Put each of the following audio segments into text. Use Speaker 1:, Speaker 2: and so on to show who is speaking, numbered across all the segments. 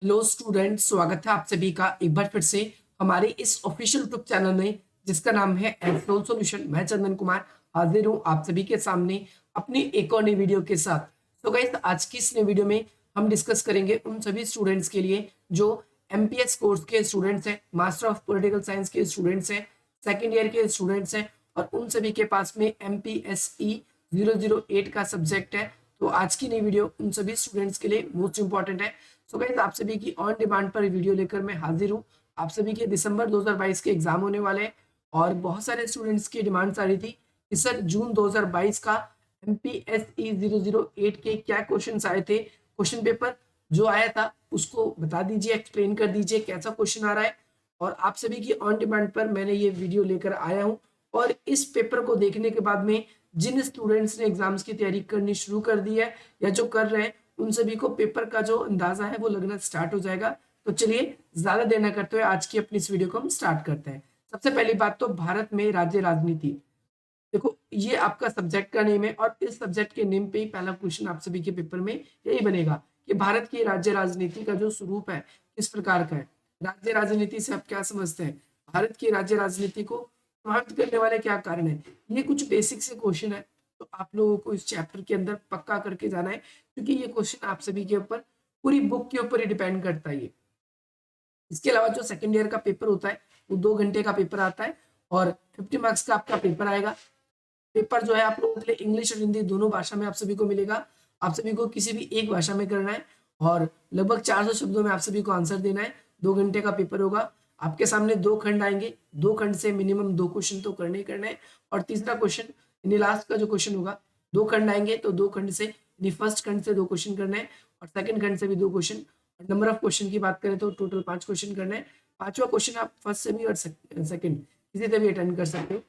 Speaker 1: Hello student, स्वागत है आप सभी का एक बार फिर से हमारे इस ऑफिशियल यूट्यूब चैनल में जिसका नाम है एफलोन सॉल्यूशन। मैं चंदन कुमार हाजिर हूँ आप सभी के सामने अपनी एक और नई वीडियो के साथ। तो गाइस, आज की इस नई वीडियो में हम डिस्कस करेंगे उन सभी स्टूडेंट्स के लिए जो एमपीएस कोर्स के स्टूडेंट्स हैं, मास्टर ऑफ पॉलिटिकल साइंस के स्टूडेंट्स हैं, सेकेंड ईयर के स्टूडेंट्स हैं और उन सभी के पास में एमपीएसई 008 का सब्जेक्ट है। तो आज की नई वीडियो उन सभी स्टूडेंट्स के लिए मोस्ट इंपॉर्टेंट है। सो गाइस, आप सभी की ऑन डिमांड पर वीडियो लेकर मैं हाजिर हूँ। आप सभी के दिसंबर 2022 के एग्जाम होने वाले हैं और बहुत सारे स्टूडेंट्स की डिमांड्स आ रही थी कि सर जून 2022 का एमपीएसई 008 के क्या क्वेश्चंस आए थे, क्वेश्चन पेपर जो आया था उसको बता दीजिए, एक्सप्लेन कर दीजिए कैसा क्वेश्चन आ रहा है। और आप सभी की ऑन डिमांड पर मैंने ये वीडियो लेकर आया हूँ। और इस पेपर को देखने के बाद में जिन स्टूडेंट्स ने एग्जाम्स की तैयारी करनी शुरू कर दी है या जो कर रहे हैं उन सभी को पेपर का जो अंदाजा है वो लगना स्टार्ट हो जाएगा। तो चलिए ज्यादा देर न करते हुए आज की अपनी इस वीडियो को हम स्टार्ट करते हैं। सबसे पहली बात तो भारत में राज्य राजनीति। देखो, ये आपका सब्जेक्ट का नेम है और इस सब्जेक्ट के नेम पे ही पहला क्वेश्चन आप सभी के पेपर में यही बनेगा कि भारत की राज्य राजनीति का जो स्वरूप है किस प्रकार का है। राज्य राजनीति से आप क्या समझते हैं, भारत की राज्य राजनीति को प्रभावित करने वाले क्या कारण है। ये कुछ बेसिक से क्वेश्चन है, तो आप लोगों को इस चैप्टर के अंदर पक्का करके जाना है क्योंकि ये क्वेश्चन आप सभी के ऊपर पूरी बुक के ऊपर ही डिपेंड करता है। इसके अलावा जो सेकंड ईयर का पेपर होता है वो 2 घंटे का पेपर आता है और 50 मार्क्स का आपका पेपर आएगा। पेपर जो है आप लोगों के लिए इंग्लिश और हिंदी दोनों भाषा में आप सभी को मिलेगा। आप सभी को किसी भी एक भाषा में करना है और लगभग 400 शब्दों में आप सभी को आंसर देना है। 2 घंटे का पेपर होगा। आपके सामने 2 खंड आएंगे, 2 खंड से मिनिमम 2 क्वेश्चन तो करने ही करना है। और तीसरा क्वेश्चन यानी लास्ट का जो क्वेश्चन होगा, 2 खंड आएंगे तो 2 खंड से यानी फर्स्ट खंड से 2 क्वेश्चन करना है और सेकंड खंड से भी 2 क्वेश्चन। नंबर ऑफ क्वेश्चन की बात करें तो टोटल 5 क्वेश्चन करना है। पांचवा क्वेश्चन आप फर्स्ट से भी और सेकंड किसी से भी अटेंड कर सकते हो।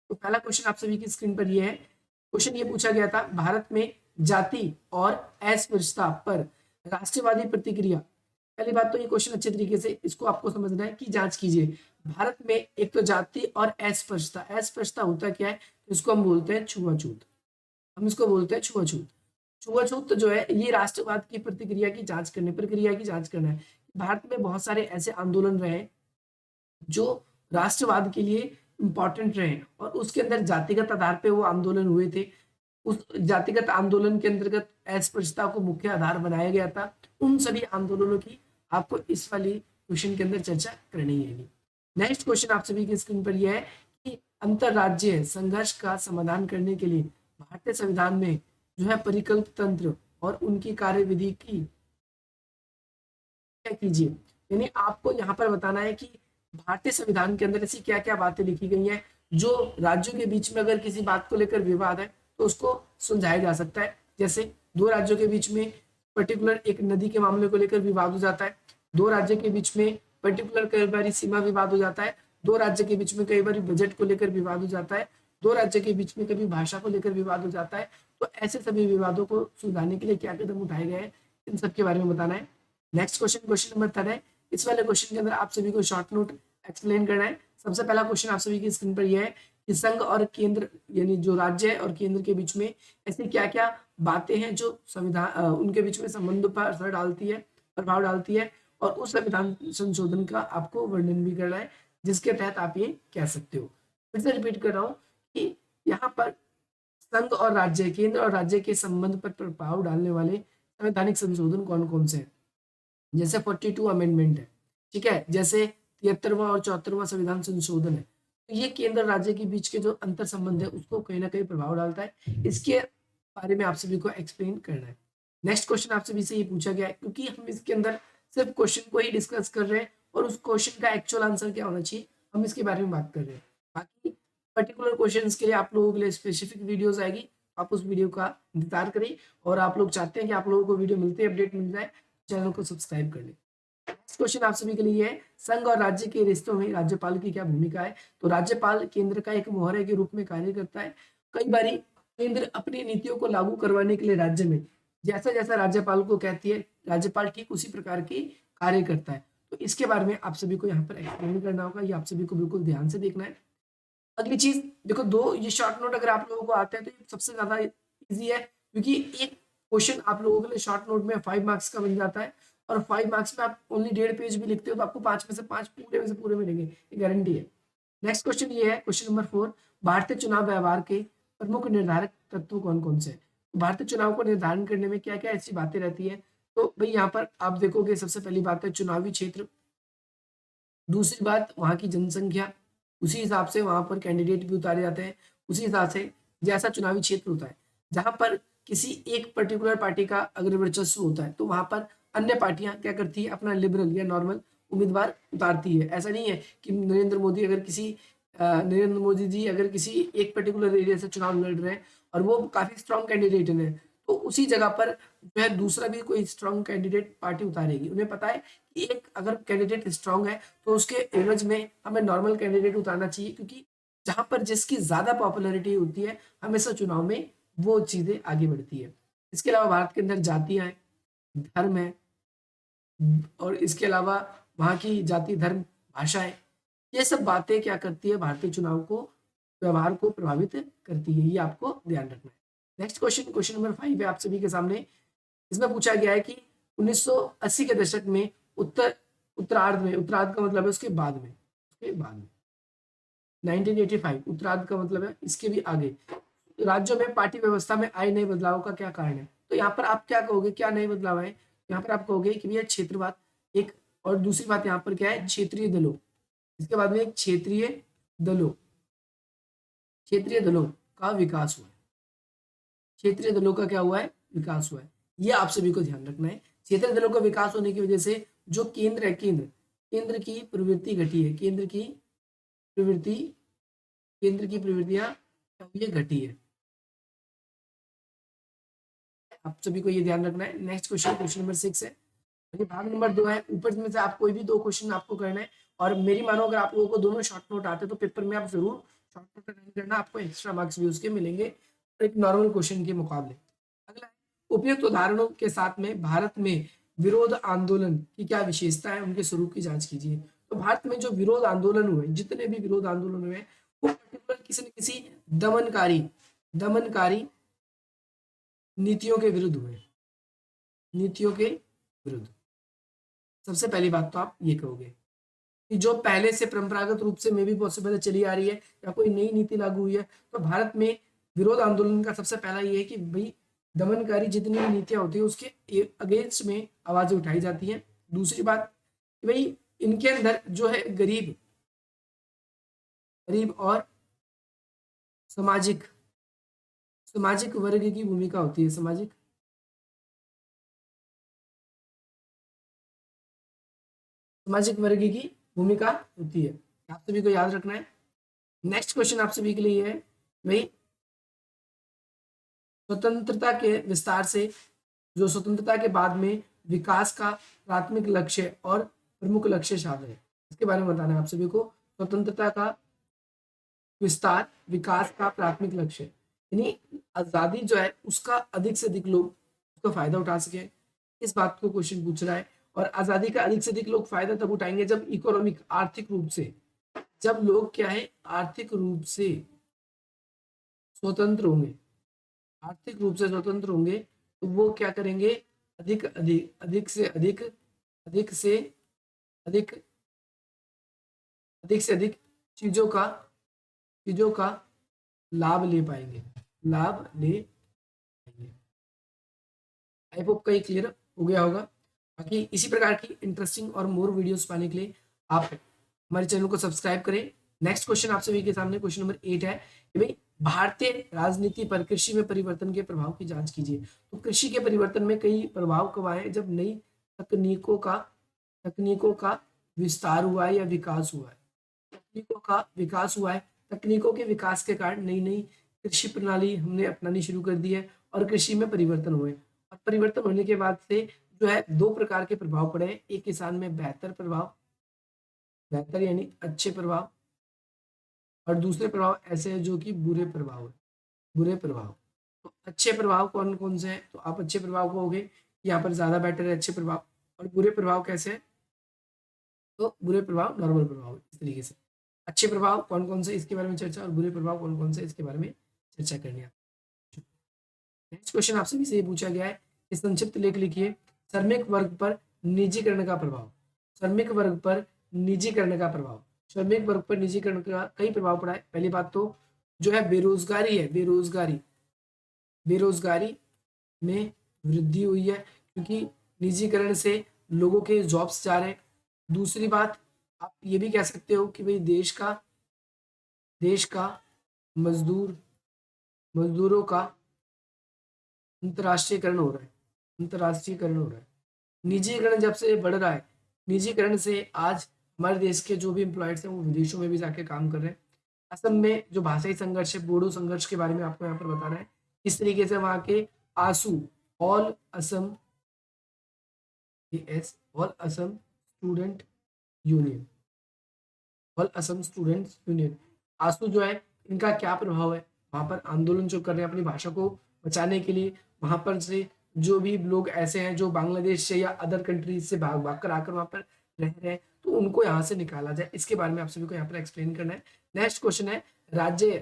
Speaker 1: तो पहला क्वेश्चन आप सभी की स्क्रीन पर ये है। क्वेश्चन ये पूछा गया था, भारत में जाति और अस्पृश्यता पर राष्ट्रवादी प्रतिक्रिया। पहली बात तो ये क्वेश्चन अच्छे तरीके से इसको आपको समझना है कि जांच कीजिए। भारत में एक तो जाति और अस्पृश्यता, अस्पृश्यता होता क्या है, इसको हम बोलते हैं छुआछूत। हम इसको बोलते हैं छुआछूत। छुआछूत जो है ये राष्ट्रवाद की प्रतिक्रिया की जांच करने, प्रक्रिया की जांच करना है। भारत में बहुत सारे ऐसे आंदोलन रहे जो राष्ट्रवाद के लिए इम्पोर्टेंट रहे और उसके अंदर जातिगत आधार पे वो आंदोलन हुए थे। उस जातिगत आंदोलन के अंतर्गत अस्पृश्यता को मुख्य आधार बनाया गया था। उन सभी आंदोलनों की आपको इस वाली क्वेश्चन के अंदर चर्चा करनी है। नेक्स्ट क्वेश्चन आप सभी की स्क्रीन पर यह है कि अंतरराज्यीय संघर्ष का समाधान करने के लिए भारतीय संविधान में जो है परिकल्प तंत्र और उनकी कार्यविधि की क्या कीजिए। यानी आपको यहाँ पर बताना है कि भारतीय संविधान के अंदर ऐसी क्या क्या बातें लिखी गई हैं जो राज्यों के बीच में अगर किसी बात को लेकर विवाद है तो उसको सुलझाया जा सकता है। जैसे दो राज्यों के बीच में पर्टिकुलर एक नदी के मामले को लेकर विवाद हो जाता है, दो राज्यों के बीच में पर्टिकुलर कई बार सीमा विवाद हो जाता है, दो राज्य के बीच में कई बार बजट को लेकर विवाद हो जाता है, दो राज्य के बीच में कभी भाषा को लेकर विवाद हो जाता है। तो ऐसे सभी विवादों को सुलझाने के लिए क्या कदम उठाए गए हैं, इन सब के बारे में बताना है। नेक्स्ट क्वेश्चन, क्वेश्चन नंबर 3 है। इस वाले क्वेश्चन के अंदर आप सभी को शॉर्ट नोट एक्सप्लेन करना है। सबसे पहला क्वेश्चन आप सभी की स्क्रीन पर यह है कि संघ और केंद्र यानी जो राज्य है और केंद्र के बीच में ऐसी क्या क्या बातें हैं जो संविधान उनके बीच में संबंधों पर असर डालती है, प्रभाव डालती है और उस संविधान संशोधन का आपको वर्णन भी करना है जिसके तहत आप ये कह सकते हो। फिर से रिपीट कर रहा हूँ कि यहाँ पर संघ और राज्य, केंद्र और राज्य के संबंध पर प्रभाव डालने वाले संवैधानिक संशोधन कौन कौन से हैं। जैसे 42 अमेंडमेंट है, ठीक है, जैसे 73वां और 74वां संविधान संशोधन है। तो ये केंद्र राज्य के बीच के जो अंतर संबंध है उसको कहीं ना कहीं प्रभाव डालता है। इसके बारे में आप सभी को एक्सप्लेन करना है। नेक्स्ट क्वेश्चन आप सभी से ये पूछा गया है क्योंकि हम इसके अंदर सिर्फ क्वेश्चन को ही डिस्कस कर रहे हैं और उस क्वेश्चन का एक्चुअल आंसर क्या होना चाहिए हम इसके बारे में बात कर रहे हैं। बाकी पर्टिकुलर क्वेश्चंस के लिए आप लोगों के लिए स्पेसिफिक वीडियोस आएगी, आप उस वीडियो का इंतजार करिए। और आप लोग चाहते हैं कि आप लोगों को वीडियो मिलते ही अपडेट मिल जाए, चैनल को सब्सक्राइब कर लें। नेक्स्ट क्वेश्चन आप सभी के लिए है, संघ और राज्य के रिश्तों में राज्यपाल की क्या भूमिका है। तो राज्यपाल केंद्र का एक मोहरे के रूप में कार्य करता है। कई बारी केंद्र अपनी नीतियों को लागू करवाने के लिए राज्य में जैसा जैसा राज्यपाल को कहती है, राज्यपाल ठीक उसी प्रकार की कार्य करता है। तो इसके बारे में आप सभी को यहाँ पर एक्सप्लेन करना होगा, ये आप सभी को बिल्कुल ध्यान से देखना है। अगली चीज देखो, दो ये शॉर्ट नोट अगर आप लोगों को आते हैं तो ये सबसे ज्यादा इजी है क्योंकि एक क्वेश्चन आप लोगों के लिए शॉर्ट नोट में 5 मार्क्स का बन जाता है और 5 मार्क्स में आप ओनली 1.5 पेज भी लिखते हो तो आपको 5 में से 5 पूरे में से पूरे मिलेंगे, ये गारंटी है। नेक्स्ट क्वेश्चन ये है, क्वेश्चन नंबर 4, भारतीय चुनाव व्यवहार के प्रमुख निर्धारक तत्व कौन कौन से हैं? भारतीय चुनाव को निर्धारण करने में क्या क्या ऐसी बातें रहती है? तो भाई यहाँ पर आप देखोगे, सबसे पहली बात है चुनावी क्षेत्र, दूसरी बात वहाँ की जनसंख्या, उसी हिसाब से वहाँ पर कैंडिडेट भी उतारे जाते हैं, उसी हिसाब से जैसा चुनावी क्षेत्र होता है, जहाँ पर किसी एक पर्टिकुलर पार्टी का अगर वर्चस्व होता है तो वहाँ पर अन्य पार्टियां क्या करती है, अपना लिबरल या नॉर्मल उम्मीदवार उतारती है। ऐसा नहीं है कि नरेंद्र मोदी जी अगर किसी एक पर्टिकुलर एरिया से चुनाव लड़ रहे हैं और वो काफी स्ट्रॉन्ग कैंडिडेट है, तो उसी जगह पर जो है दूसरा भी कोई स्ट्रॉन्ग कैंडिडेट पार्टी उतारेगी। उन्हें पता है कि एक अगर कैंडिडेट स्ट्रॉन्ग है तो उसके एवज में हमें नॉर्मल कैंडिडेट उतारना चाहिए, क्योंकि जहां पर जिसकी ज्यादा पॉपुलैरिटी होती है हमेशा चुनाव में वो चीजें आगे बढ़ती है। इसके अलावा भारत के अंदर जातियां हैं, धर्म है, और इसके अलावा वहाँ की जाति, धर्म, भाषा है, ये सब बातें क्या करती है, भारतीय चुनाव को, व्यवहार को प्रभावित करती है। ये आपको ध्यान रखना है। नेक्स्ट क्वेश्चन, क्वेश्चन नंबर 5 है आप सभी के सामने। इसमें पूछा गया है कि 1980 के दशक में उत्तरार्ध में, उत्तरार्ध का मतलब है उसके बाद में, 1985 उत्तरार्ध का मतलब है इसके भी आगे, राज्यों में पार्टी व्यवस्था में आए नए बदलाव का क्या कारण है? तो यहाँ पर आप क्या कहोगे, क्या नए बदलाव है? यहाँ पर आप कहोगे कि भैया क्षेत्रवाद एक, और दूसरी बात यहाँ पर क्या है, क्षेत्रीय दलों, इसके बाद में एक क्षेत्रीय दलों का विकास हुआ है। क्षेत्रीय दलों का क्या हुआ है, विकास हुआ है। ये आप सभी को ध्यान रखना है। क्षेत्रीय दलों का विकास होने की वजह से जो केंद्र है, केंद्र की प्रवृत्ति घटी है, केंद्र की प्रवृत्तियां ये घटी है। आप सभी को ये ध्यान रखना है। नेक्स्ट क्वेश्चन, क्वेश्चन नंबर 6 है, भाग नंबर 2 है, ऊपर में से आप कोई भी 2 क्वेश्चन आपको करना है, और मेरी मानो अगर आप लोगों को दोनों शॉर्ट नोट आते तो पेपर में आप जरूर शॉर्ट नोट अटेंड करना, आपको एक्स्ट्रा मार्क्स भी उसके मिलेंगे एक नॉर्मल क्वेश्चन के मुकाबले। अगला, उपयुक्त उदाहरणों के साथ में भारत में विरोध आंदोलन की क्या विशेषता है, उनके स्वरूप की जांच कीजिए। तो भारत में जो विरोध आंदोलन हुए, जितने भी विरोध आंदोलन हुए, वो पर्टिकुलर किसी न किसी दमनकारी नीतियों के विरुद्ध हुए, नीतियों के विरुद्ध। सबसे पहली बात तो आप ये कहोगे कि जो पहले से परंपरागत रूप से मे भी पॉसिबल चली आ रही है या कोई नई नीति लागू हुई है, तो भारत में विरोध आंदोलन का सबसे पहला ये है कि भाई दमनकारी जितनी भी नीतियां होती है उसके अगेंस्ट में आवाजें उठाई जाती हैं। दूसरी बात कि भाई इनके अंदर जो है गरीब और सामाजिक वर्ग की भूमिका होती है, सामाजिक वर्ग की भूमिका होती है, आप सभी को याद रखना है। नेक्स्ट क्वेश्चन आप सभी के लिए है भाई, स्वतंत्रता के विस्तार से, जो स्वतंत्रता के बाद में विकास का प्राथमिक लक्ष्य और प्रमुख लक्ष्य साधन है, इसके बारे में बताना है आप सभी को। स्वतंत्रता का विस्तार, विकास का प्राथमिक लक्ष्य, यानी आजादी जो है उसका अधिक से अधिक लोग उसका फायदा उठा सके, इस बात को क्वेश्चन पूछ रहा है। और आजादी का अधिक से अधिक लोग फायदा तब उठाएंगे जब इकोनॉमिक, आर्थिक रूप से, जब लोग क्या है आर्थिक रूप से स्वतंत्र होंगे, आर्थिक रूप से स्वतंत्र होंगे, तो वो क्या करेंगे, अधिक अधिक अधिक से अधिक अधिक से अधिक अधिक से अधिक चीजों का लाभ ले पाएंगे, आई होप कहीं क्लियर हो गया होगा। बाकी इसी प्रकार की इंटरेस्टिंग और मोर वीडियोस पाने के लिए आप हमारे चैनल को सब्सक्राइब करें। नेक्स्ट क्वेश्चन आप सभी के सामने क्वेश्चन नंबर 8 है कि भाई भारतीय राजनीति पर कृषि में परिवर्तन के प्रभाव की जांच कीजिए। तो कृषि के परिवर्तन में कई प्रभाव कब आए, जब नई तकनीकों का विस्तार हुआ है या विकास हुआ है, तकनीकों का विकास हुआ है, तकनीकों के विकास के कारण नई नई कृषि प्रणाली हमने अपनानी शुरू कर दी है और कृषि में परिवर्तन हुए। और परिवर्तन होने के बाद से जो है 2 प्रकार के प्रभाव पड़े हैं, एक किसान में बेहतर यानी अच्छे प्रभाव, और दूसरे प्रभाव ऐसे हैं जो कि बुरे प्रभाव। तो अच्छे प्रभाव कौन कौन से हैं, तो आप अच्छे प्रभाव कहोगे यहाँ पर ज्यादा बेटर है अच्छे प्रभाव, और बुरे प्रभाव कैसे हैं, तो बुरे प्रभाव नॉर्मल प्रभाव, इस तरीके से। अच्छे प्रभाव कौन कौन से इसके बारे में चर्चा, और बुरे प्रभाव कौन कौन से इसके बारे में चर्चा करनी है। नेक्स्ट क्वेश्चन आपसे भी से पूछा गया है कि संक्षिप्त लेख लिखिए, श्रमिक वर्ग पर निजीकरण का प्रभाव, श्रमिक वर्ग पर निजीकरण का प्रभाव। श्रमिक वर्ग पर निजीकरण का कई प्रभाव पड़ा है। पहली बात तो जो है बेरोजगारी है, बेरोजगारी में वृद्धि हुई है क्योंकि निजीकरण से लोगों के जॉब्स जा रहे हैं। दूसरी बात, आप ये भी कह सकते हो कि भाई देश का मजदूरों का अंतर्राष्ट्रीयकरण हो रहा है, अंतर्राष्ट्रीयकरण हो रहा है। निजीकरण जब से बढ़ रहा है, निजीकरण से आज हमारे देश के जो भी एम्प्लॉयज हैं वो विदेशों में भी जाके काम कर रहे हैं। असम में जो भाषाई संघर्ष है, बोडो संघर्ष के बारे में आपको यहाँ पर बता रहा है। इस तरीके से वहाँ के AASU, all Assam all Assam student union, all Assam students union, AASU जो है इनका क्या प्रभाव है, वहाँ पर आंदोलन जो कर रहे हैं अपनी भाषा को बचाने के लिए। वहाँ पर से जो भी लोग ऐसे हैं जो बांग्लादेश से या अदर कंट्रीज से भाग कर आकर वहाँ पर रह रहे हैं, तो उनको यहाँ से निकाला जाए, इसके बारे में आप सभी को यहाँ पर एक्सप्लेन करना है। नेक्स्ट क्वेश्चन है, राज्य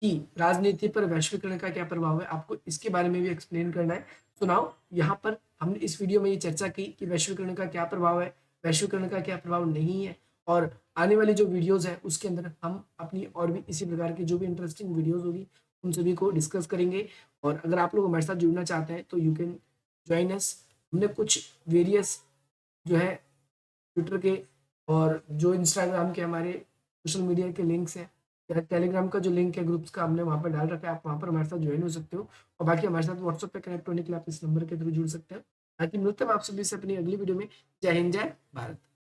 Speaker 1: की राजनीति पर वैश्वीकरण का क्या प्रभाव है, आपको इसके बारे में भी एक्सप्लेन करना है। सुनाओ, यहाँ पर हमने इस वीडियो में ये चर्चा की कि वैश्वीकरण का क्या प्रभाव है, वैश्वीकरण का क्या प्रभाव नहीं है, और आने वाली जो वीडियोस है उसके अंदर हम अपनी और भी इसी प्रकार की जो भी इंटरेस्टिंग वीडियोस होगी उन सभी को डिस्कस करेंगे। और अगर आप लोग हमारे साथ जुड़ना चाहते हैं तो यू कैन ज्वाइन अस। हमने कुछ वेरियस जो है ट्विटर के और जो इंस्टाग्राम के हमारे सोशल मीडिया के लिंक्स हैं, या टेलीग्राम का जो लिंक है ग्रुप्स का हमने वहाँ पर डाल रखा है, आप वहाँ पर हमारे साथ ज्वाइन हो सकते हो। और बाकी हमारे साथ व्हाट्सएप पे कनेक्ट होने के लिए आप इस नंबर के थ्रू जुड़ सकते हैं। बाकी मिलते हैं आप सभी से अपनी अगली वीडियो में। जय हिंद, जय भारत।